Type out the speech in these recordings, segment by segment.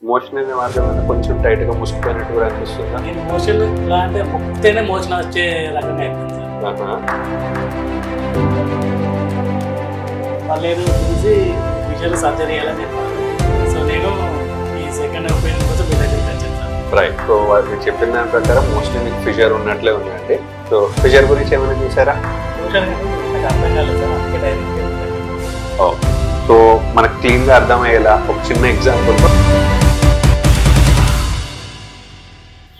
Motion అనే మార్గం వల్ల కొంచెం టైట్ గా ముసుకుపోయినట్టు కూడా అనిపిస్తుందా? నేను మోషన్ ఇలా అంటే ముక్కితేనే మోషన్ వచ్చే రకంగా అయిపోయింది సార్. వాళ్ళు ఏదో చూసి విజువల్ సర్జరీ చేయాలని చెప్పారు. సో నేను ఈ సెకండ్ ఒపీనియన్ కోసం మీ దగ్గరికి వచ్చాను సార్. రైట్. సో వాళ్ళు చెప్పిన దాని ప్రకారం మోస్ట్లీ మీకు ఫిషర్ ఉన్నట్లే ఉందండి. సో ఫిషర్ గురించి ఏమైనా చూసారా? మోషన్ నాకు అర్థం కాలేదు సార్, అందుకే డైరెక్ట్. సో మనకు క్లీన్ గా అర్థమయ్యేలా ఒక చిన్న ఎగ్జాంపుల్.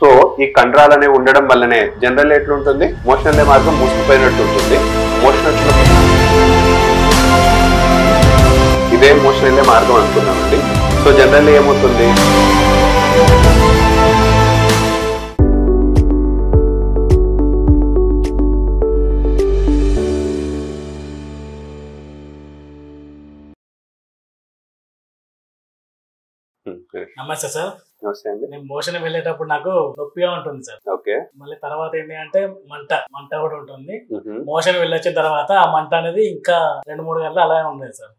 సో ఈ కండరాలు అనేవి ఉండడం వల్లనే జనరల్ ఎట్లుంటుంది, మోషన్ అనే మార్గం మూసుకుపోయినట్టు ఉంటుంది. మోషన్ వచ్చినప్పుడు ఇదే మోషన్ వెళ్ళే మార్గం అనుకున్నామండి. సో జనరల్ ఏమవుతుంది, నమస్తే సార్. నమస్తే అండి. నేను మోషన్ వెళ్ళేటప్పుడు నాకు నొప్పిగా ఉంటుంది సార్. ఓకే. మళ్ళీ తర్వాత ఏంటి అంటే మంట కూడా ఉంటుంది. మోషన్ వెళ్ళొచ్చిన తర్వాత ఆ మంట అనేది ఇంకా 2-3 గంటలు అలాగే ఉండేది సార్.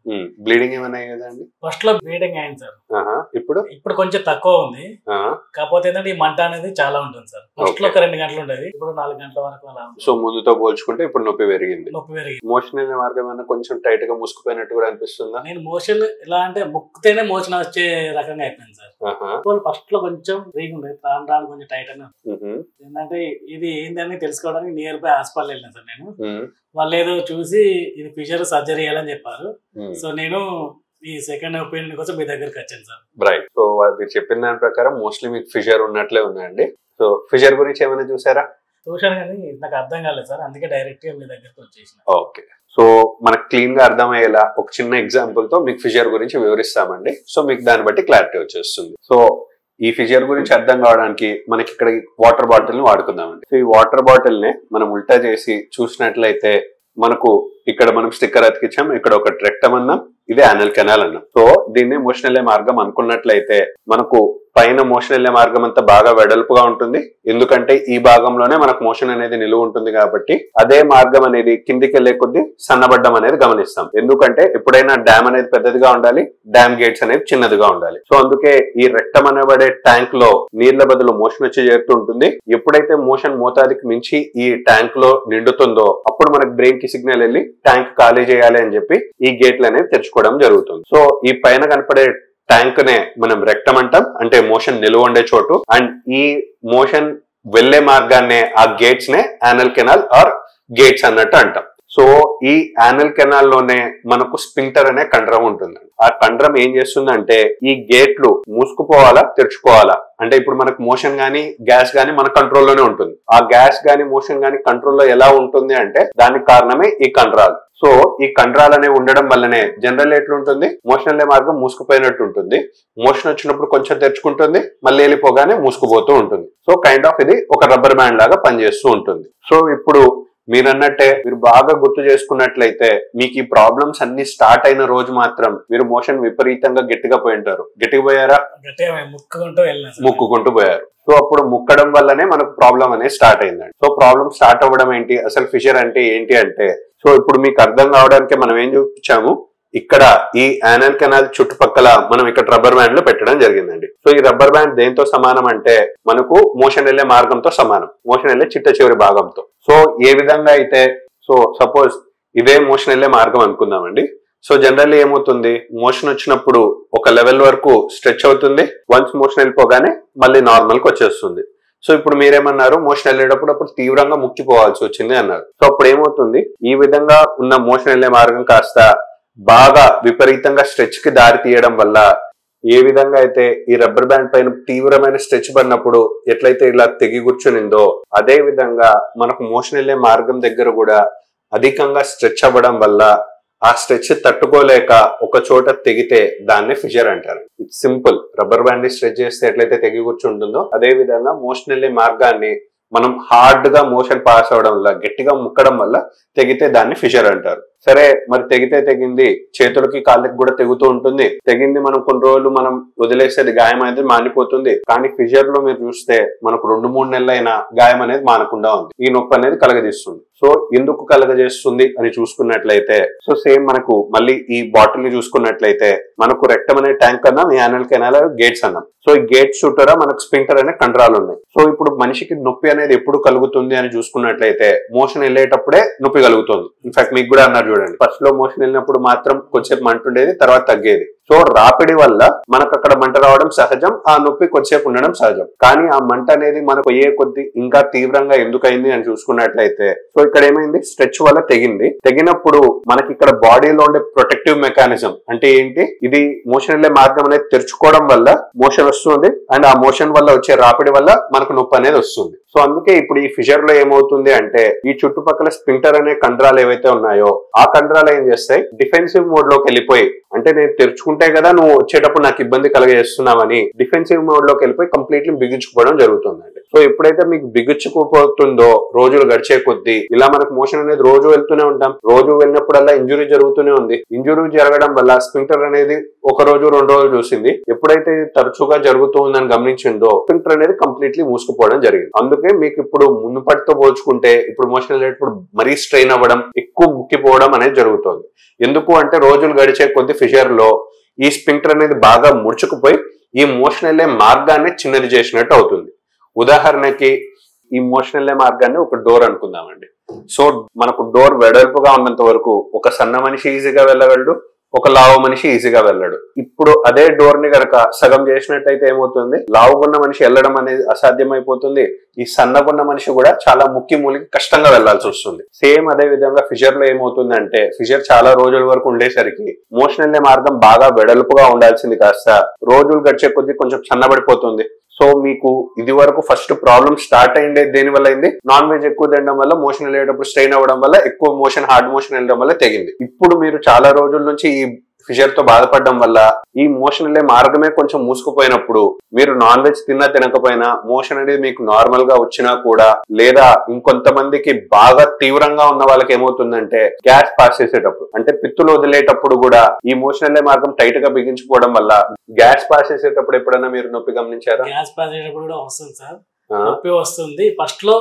బ్లీడింగ్ ఏమైనా కదా అండి? ఫస్ట్ లో బ్లీడింగ్ అయింది సార్. ఇప్పుడు కొంచెం తక్కువ ఉంది. కాకపోతే ఏంటంటే ఈ మంట అనేది చాలా ఉంటుంది సార్. ఫస్ట్ లో ఒక 2 గంటలు ఉండేది, ఇప్పుడు 4 గంటల వరకు అలా ఉంది. సో ముందుతో పోల్చుకుంటే ఇప్పుడు నొప్పి పెరిగింది. మోషన్ అనే మార్గం ఏమైనా కొంచెం టైట్ గా ముసుకుపోయినట్టు కూడా అనిపిస్తుందా? నేను మోషన్ ఎలా అంటే ముక్కితేనే మోషన్ వచ్చే రకంగా అయిపోయింది సార్. ఫస్ట్ లో కొంచెం ఫ్రీగా ఉండేది, రాను కొంచెం టైట్ అని. ఏంటంటే ఇది ఏందని తెలుసుకోవడానికి నియర్ బై హాస్పిటల్ వెళ్ళాను సార్ నేను. వాళ్ళు ఏదో చూసి ఇది ఫిషర్ సర్జరీ చేయాలని చెప్పారు. సో నేను ఈ సెకండ్ ఒపీనియన్ కోసం మీ దగ్గరికి వచ్చాను సార్. రైట్. సో మీరు చెప్పిన దాని ప్రకారం మోస్ట్లీ మీకు ఫిషర్ ఉన్నట్లే ఉందండి. సో ఫిషర్ గురించి ఏమైనా చూసారా? చూసాను కానీ నాకు అర్థం కాలేదు సార్, అందుకే డైరెక్ట్ గా మీ దగ్గరికి వచ్చేసిన. ఓకే. సో మనకు క్లీన్ గా అర్థమయ్యేలా ఒక చిన్న ఎగ్జాంపుల్ తో మీకు ఫిషర్ గురించి వివరిస్తామండి. సో మీకు దాన్ని బట్టి క్లారిటీ వచ్చేస్తుంది. సో ఈ ఫిషర్ గురించి అర్థం కావడానికి మనకి ఇక్కడ వాటర్ బాటిల్ ని వాడుకుందామండి. సో ఈ వాటర్ బాటిల్ ని మనం ఉల్టా చేసి చూసినట్లయితే మనకు ఇక్కడ మనం స్టిక్కర్ అతికించాం, ఇక్కడ ఒక రెక్టమ్ అన్నాం, ఇది యానల్ కెనాల్ అన్నాం. సో దీన్ని మోషన్ వెళ్ళే మార్గం అనుకున్నట్లయితే మనకు పైన మోషన్ వెళ్ళే మార్గం అంతా బాగా వెడల్పుగా ఉంటుంది. ఎందుకంటే ఈ భాగంలోనే మనకు మోషన్ అనేది నిలువ ఉంటుంది కాబట్టి అదే మార్గం అనేది కిందికి వెళ్లే కొద్దీ సన్నబడ్డం అనేది గమనిస్తాం. ఎందుకంటే ఎప్పుడైనా డ్యామ్ అనేది పెద్దదిగా ఉండాలి, డ్యామ్ గేట్స్ అనేది చిన్నదిగా ఉండాలి. సో అందుకే ఈ రెక్టమ్ అనబడే ట్యాంక్ లో నీళ్ల బదులు మోషన్ వచ్చి చేరుతుంటుంది. ఎప్పుడైతే మోషన్ మోతాదికి మించి ఈ ట్యాంక్ లో నిండుతుందో అప్పుడు మనకు బ్రెయిన్ కి సిగ్నల్ వెళ్ళి ట్యాంక్ ఖాళీ చేయాలి అని చెప్పి ఈ గేట్లు అనేవి తెరుచుకోవడం జరుగుతుంది. సో ఈ పైన కనపడే ట్యాంక్ నే మనం రెక్టమ్ అంటాం, అంటే మోషన్ నిలువ ఉండే చోటు. అండ్ ఈ మోషన్ వెళ్లే మార్గాన్నే ఆ గేట్స్ నే యానల్ కెనాల్ ఆర్ గేట్స్ అన్నట్టు అంటాం. సో ఈ యానల్ కెనాల్ లోనే మనకు స్పింక్టర్ అనే కండరం ఉంటుంది. ఆ కండరం ఏం చేస్తుందంటే ఈ గేట్లు మూసుకుపోవాలా తెరుచుకోవాలా అంటే ఇప్పుడు మనకు మోషన్ గానీ గ్యాస్ గానీ మన కంట్రోల్లోనే ఉంటుంది. ఆ గ్యాస్ గానీ మోషన్ గానీ కంట్రోల్లో ఎలా ఉంటుంది అంటే దానికి కారణమే ఈ కండరాలు. సో ఈ కండరాలు అనేవి ఉండడం వల్లనే జనరల్ ఎట్లుంటుంది, మోషన్ వెళ్ళే మార్గం మూసుకుపోయినట్టు ఉంటుంది. మోషన్ వచ్చినప్పుడు కొంచెం తెరుచుకుంటుంది, మళ్ళీ వెళ్ళిపోగానే మూసుకుపోతూ ఉంటుంది. సో కైండ్ ఆఫ్ ఇది ఒక రబ్బర్ బ్యాండ్ లాగా పనిచేస్తూ ఉంటుంది. సో ఇప్పుడు మీరన్నట్టే మీరు బాగా గుర్తు చేసుకున్నట్లయితే మీకు ఈ ప్రాబ్లమ్స్ అన్ని స్టార్ట్ అయిన రోజు మాత్రం మీరు మోషన్ విపరీతంగా గట్టిగా పోయి ఉంటారు. గట్టిగా పోయారా? ముక్కుకుంటూ పోయారు. సో అప్పుడు ముక్కడం వల్లనే మనకు ప్రాబ్లం అనేది స్టార్ట్ అయిందండి. సో ప్రాబ్లం స్టార్ట్ అవ్వడం ఏంటి, అసలు ఫిషర్ అంటే ఏంటి అంటే, సో ఇప్పుడు మీకు అర్థం కావడానికి మనం ఏం చూపించాము, ఇక్కడ ఈ యానల్ కెనాల్ చుట్టుపక్కల మనం ఇక్కడ రబ్బర్ బ్యాండ్ లో పెట్టడం జరిగిందండి. సో ఈ రబ్బర్ బ్యాండ్ దేంతో సమానం అంటే మనకు మోషన్ వెళ్లే మార్గంతో సమానం, మోషన్ వెళ్లే చిట్ట చివరి భాగంతో. సో ఏ విధంగా అయితే, సో సపోజ్ ఇదే మోషన్ వెళ్లే మార్గం అనుకుందామండి. సో జనరల్లీ ఏమవుతుంది, మోషన్ వచ్చినప్పుడు ఒక లెవెల్ వరకు స్ట్రెచ్ అవుతుంది, వన్స్ మోషన్ వెళ్ళిపోగానే మళ్ళీ నార్మల్ కి వచ్చేస్తుంది. సో ఇప్పుడు మీరేమన్నారు, మోషన్ వెళ్ళేటప్పుడు అప్పుడు తీవ్రంగా ముక్కిపోవాల్సి వచ్చింది అన్నారు. సో అప్పుడు ఏమవుతుంది, ఈ విధంగా ఉన్న మోషన్ వెళ్లే మార్గం కాస్త బాగా విపరీతంగా స్ట్రెచ్ కి దారి తీయడం వల్ల ఏ విధంగా అయితే ఈ రబ్బర్ బ్యాండ్ పైన తీవ్రమైన స్ట్రెచ్ పడినప్పుడు ఎట్లయితే ఇలా తెగి కూర్చునిందో అదే విధంగా మనకు మోషన్ వెళ్లే మార్గం దగ్గర కూడా అధికంగా స్ట్రెచ్ అవ్వడం వల్ల ఆ స్ట్రెచ్ తట్టుకోలేక ఒక చోట తెగితే దాన్ని ఫిషర్ అంటారు. It's simple. రబ్బర్ బ్యాండ్ ని స్ట్రెచ్ చేస్తే ఎట్లయితే తెగి కూర్చుంటుందో అదే విధంగా మోషన్ వెళ్లే మార్గాన్ని మనం హార్డ్ గా మోషన్ పాస్ అవడం వల్ల, గట్టిగా ముక్కడం వల్ల తెగితే దాన్ని ఫిషర్ అంటారు. సరే మరి తెగితే తెగింది, చేతులకి కాళ్ళకి కూడా తెగుతూ ఉంటుంది. తెగింది, మనం కొన్ని రోజులు మనం వదిలేసేది గాయం అనేది మానిపోతుంది. కానీ ఫిజియర్ లో మీరు చూస్తే మనకు 2-3 నెలలైనా గాయం అనేది మానకుండా ఉంది. ఈ నొప్పి అనేది కలగజేస్తుంది. సో ఎందుకు కలగజేస్తుంది అని చూసుకున్నట్లయితే, సో సేమ్ మనకు మళ్ళీ ఈ బాటిల్ ని చూసుకున్నట్లయితే మనకు రెక్టమ్ అనే ట్యాంక్ అన్నాం, ఈ యానల్ కెనాల్ గేట్స్ అన్నాం. సో ఈ గేట్స్ చుట్టూరా మనకు స్పింక్టర్ అనే కండరాలు ఉన్నాయి. సో ఇప్పుడు మనిషికి నొప్పి అనేది ఎప్పుడు కలుగుతుంది అని చూసుకున్నట్లయితే మోషన్ వెళ్ళేటప్పుడే నొప్పి కలుగుతుంది. ఇన్ఫాక్ట్ మీకు కూడా అన్నారు చూడండి, ఫస్ట్ లో మోషన్ వెళ్ళినప్పుడు మాత్రం కొంచెంసేపు మంట ఉండేది, తర్వాత తగ్గేది. సో రాపిడి వల్ల మనకు అక్కడ మంట రావడం సహజం, ఆ నొప్పి కొద్దిసేపు ఉండడం సహజం. కానీ ఆ మంట అనేది మనకు అయ్యే కొద్ది ఇంకా తీవ్రంగా ఎందుకైంది అని చూసుకున్నట్లయితే, సో ఇక్కడ ఏమైంది, స్ట్రెచ్ వల్ల తెగింది. తెగినప్పుడు మనకి ఇక్కడ బాడీలో ఉండే ప్రొటెక్టివ్ మెకానిజం అంటే ఏంటి, ఇది మోషన్ వెళ్లే మార్గం అనేది తెరుచుకోవడం వల్ల మోషన్ వస్తుంది, అండ్ ఆ మోషన్ వల్ల వచ్చే రాపిడి వల్ల మనకు నొప్పి అనేది వస్తుంది. సో అందుకే ఇప్పుడు ఈ ఫిషర్ లో ఏమవుతుంది అంటే, ఈ చుట్టుపక్కల స్పింక్టర్ అనే కండరాలు ఏవైతే ఉన్నాయో ఆ కండరాలు ఏం చేస్తాయి, డిఫెన్సివ్ మోడ్ లోకి వెళ్ళిపోయి, అంటే నేను తెరుచుకుంటే కదా నువ్వు వచ్చేటప్పుడు నాకు ఇబ్బంది కలగజేస్తున్నావని డిఫెన్సివ్ మోడ్ లోకి వెళ్ళిపోయి కంప్లీట్లీ బిగించుకోవడం జరుగుతుందండి. సో ఎప్పుడైతే మీకు బిగించుకుపోతుందో రోజులు గడిచే కొద్దీ, ఇలా మనకు మోషన్ అనేది రోజు వెళ్తూనే ఉంటాం, రోజు వెళ్ళినప్పుడల్లా ఇంజురీ జరుగుతూనే ఉంది. ఇంజురీ జరగడం వల్ల స్పింక్టర్ అనేది 1 రోజు 2 రోజులు చూసింది, ఎప్పుడైతే తరచుగా జరుగుతూ ఉందని గమనించిందో స్పింక్టర్ అనేది కంప్లీట్లీ మూసుకుపోవడం జరిగింది. అందుకే మీకు ఇప్పుడు మునుపటితో పోల్చుకుంటే ఇప్పుడు మోషన్ వెళ్ళేటప్పుడు మరీ స్ట్రెయిన్ అవ్వడం, ఎక్కువ ముక్కిపోవడం అనేది జరుగుతుంది. ఎందుకు అంటే రోజులు గడిచే కొద్ది ఫిషర్ లో ఈ స్పింక్టర్ అనేది బాగా ముడుచుకుపోయి ఈ మోషన్ వెళ్ళే మార్గాన్ని చిన్నది చేసినట్టు అవుతుంది. ఉదాహరణకి ఈ మోషన్ వెళ్ళే మార్గాన్ని ఒక డోర్ అనుకుందామండి. సో మనకు డోర్ వెడల్పుగా ఉన్నంత వరకు ఒక సన్న మనిషి ఈజీగా వెళ్ళగలడు, ఒక లావు మనిషి ఈజీగా వెళ్ళడు. ఇప్పుడు అదే డోర్ ని గనక సగం చేసినట్టయితే ఏమవుతుంది, లావుగున్న మనిషి వెళ్ళడం అనేది అసాధ్యమైపోతుంది, ఈ సన్నగున్న మనిషి కూడా చాలా ముక్కి మూలికి కష్టంగా వెళ్లాల్సి వస్తుంది. సేమ్ అదే విధంగా ఫిషర్ లో ఏమవుతుందంటే, ఫిషర్ చాలా రోజుల వరకు ఉండేసరికి మోషన్ వెళ్ళే మార్గం బాగా వెడల్పుగా ఉండాల్సింది కాస్త రోజులు గడిచే కొద్దీ కొంచెం సన్నబడిపోతుంది. సో మీకు ఇది వరకు ఫస్ట్ ప్రాబ్లమ్ స్టార్ట్ అయిందే దేని వల్ల అయింది, నాన్ వెజ్ ఎక్కువ తినడం వల్ల, మోషన్ వెళ్ళేటప్పుడు స్ట్రెయిన్ అవ్వడం వల్ల, ఎక్కువ మోషన్ హార్డ్ మోషన్ వెళ్ళడం వల్ల తెగింది. ఇప్పుడు మీరు చాలా రోజుల నుంచి ఈ ఫిషర్ తో బాధపడడం వల్ల ఈ మోషన్ వెళ్ళే మార్గమే కొంచెం మూసుకుపోయినప్పుడు, మీరు నాన్ వెజ్ తిన్నా తినకపోయినా మోషన్ అనేది మీకు నార్మల్ గా వచ్చినా కూడా, లేదా ఇంకొంతమందికి బాగా తీవ్రంగా ఉన్న వాళ్ళకి ఏమవుతుందంటే గ్యాస్ పాస్ చేసేటప్పుడు అంటే పిత్తులు వదిలేటప్పుడు కూడా ఈ మోషన్ వెళ్ళే మార్గం టైట్ గా బిగించుకోవడం వల్ల గ్యాస్ పాస్ చేసేటప్పుడు ఎప్పుడైనా మీరు నొప్పి గమనించారా? గ్యాస్ పాస్ చేసేటప్పుడు కూడా వస్తుంది సార్, నొప్పి వస్తుంది. ఫస్ట్ లో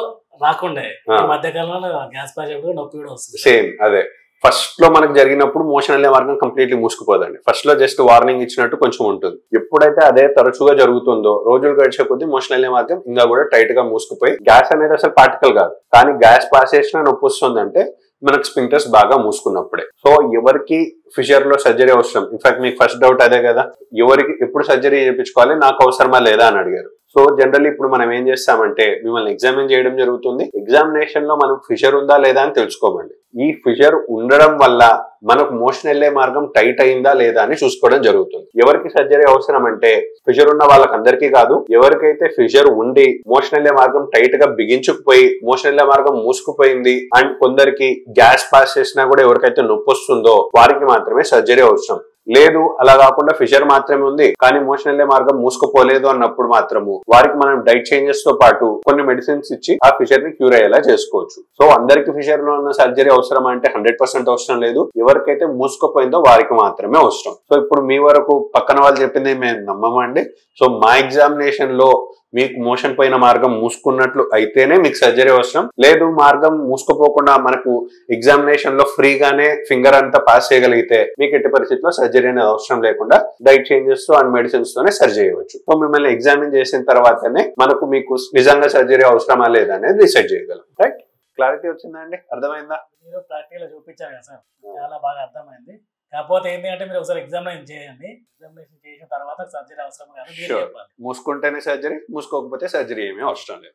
రాకుండే, మధ్యకాలంలో గ్యాస్ పాస్ చేసేటప్పుడు నొప్పి కూడా వస్తుంది. సేమ్ అదే ఫస్ట్ లో మనకు జరిగినప్పుడు మోషన్ వెళ్ళే మార్గం కంప్లీట్లీ మూసుకుపోదండి. ఫస్ట్ లో జస్ట్ వార్నింగ్ ఇచ్చినట్టు కొంచెం ఉంటుంది. ఎప్పుడైతే అదే తరచుగా జరుగుతుందో రోజులు గడిచే కొద్దీ మోషన్ వెళ్ళే మార్గం ఇంకా కూడా టైట్ గా మూసుకుపోయి, గ్యాస్ అనేది అసలు పార్టికల్ కాదు, కానీ గ్యాస్ పాస్ చేసినా నొప్పి వస్తుందంటే మనకు స్పింక్టర్స్ బాగా మూసుకున్నప్పుడే. సో ఎవరికి ఫిషర్ లో సర్జరీ అవసరం, ఇన్ఫాక్ట్ మీకు ఫస్ట్ డౌట్ అదే కదా, ఎవరికి ఎప్పుడు సర్జరీ చేయించుకోవాలి, నాకు అవసరమా లేదా అని అడిగారు. సో జనరల్లీ ఇప్పుడు మనం ఏం చేస్తామంటే మిమ్మల్ని ఎగ్జామిన్ చేయడం జరుగుతుంది. ఎగ్జామినేషన్ లో మనం ఫిషర్ ఉందా లేదా అని తెలుసుకోమండి. ఈ ఫిషర్ ఉండడం వల్ల మనకు మోషన్ వెళ్ళే మార్గం టైట్ అయిందా లేదా అని చూసుకోవడం జరుగుతుంది. ఎవరికి సర్జరీ అవసరం అంటే ఫిషర్ ఉన్న వాళ్ళకందరికీ కాదు, ఎవరికైతే ఫిషర్ ఉండి మోషన్ వెళ్ళే మార్గం టైట్ గా బిగించుకుపోయి మోషన్ వెళ్ళే మార్గం మూసుకుపోయింది, అండ్ కొందరికి గ్యాస్ పాస్ చేసినా కూడా ఎవరికైతే నొప్పి వస్తుందో వారికి మాత్రమే సర్జరీ అవసరం. లేదు అలా కాకుండా ఫిషర్ మాత్రమే ఉంది కానీ మోషన్ వెళ్ళే మార్గం మూసుకుపోలేదు అన్నప్పుడు మాత్రము వారికి మనం డైట్ చేంజెస్ తో పాటు కొన్ని మెడిసిన్స్ ఇచ్చి ఆ ఫిషర్ ని క్యూర్ అయ్యేలా చేసుకోవచ్చు. సో అందరికి ఫిషర్ లో ఉన్న సర్జరీ అవసరం అంటే 100% అవసరం లేదు, ఎవరికైతే మూసుకుపోయిందో వారికి మాత్రమే అవసరం. సో ఇప్పుడు మీ వరకు పక్కన వాళ్ళు చెప్పింది మేము నమ్మమండి. సో మా ఎగ్జామినేషన్ లో మీకు మోషన్ పోయిన మార్గం మూసుకున్నట్లు అయితేనే మీకు సర్జరీ అవసరం, లేదు మార్గం మూసుకుపోకుండా మనకు ఎగ్జామినేషన్ లో ఫ్రీగానే ఫింగర్ అంతా పాస్ చేయగలిగితే మీకు ఎట్టి పరిస్థితిలో సర్జరీ అనేది అవసరం లేకుండా డైట్ చేంజెస్ తో అండ్ మెడిసిన్స్ తోనే సర్జరీ చేయవచ్చు. సో మిమ్మల్ని ఎగ్జామిన్ చేసిన తర్వాతనే మనకు మీకు నిజంగా సర్జరీ అవసరమా లేదా అనేది డిసైడ్ చేయగలం. రైట్, క్లారిటీ వచ్చిందండి, అర్థమైందా? మీరు ప్రాక్టికల్ చూపించారు కదా సార్, చాలా బాగా అర్థమైంది. కాకపోతే ఏంటి అంటే మీరు ఒకసారి ఎగ్జామినేషన్ చేయండి, ఎగ్జామినేషన్ చేసిన తర్వాత సర్జరీ అవసరం కాదు, మూసుకుంటేనే సర్జరీ, మూసుకోకపోతే సర్జరీ ఏమీ అవసరం లేదు.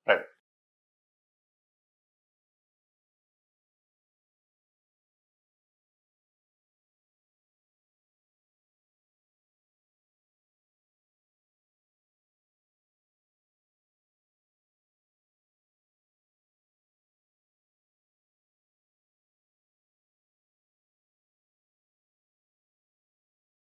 రైట్.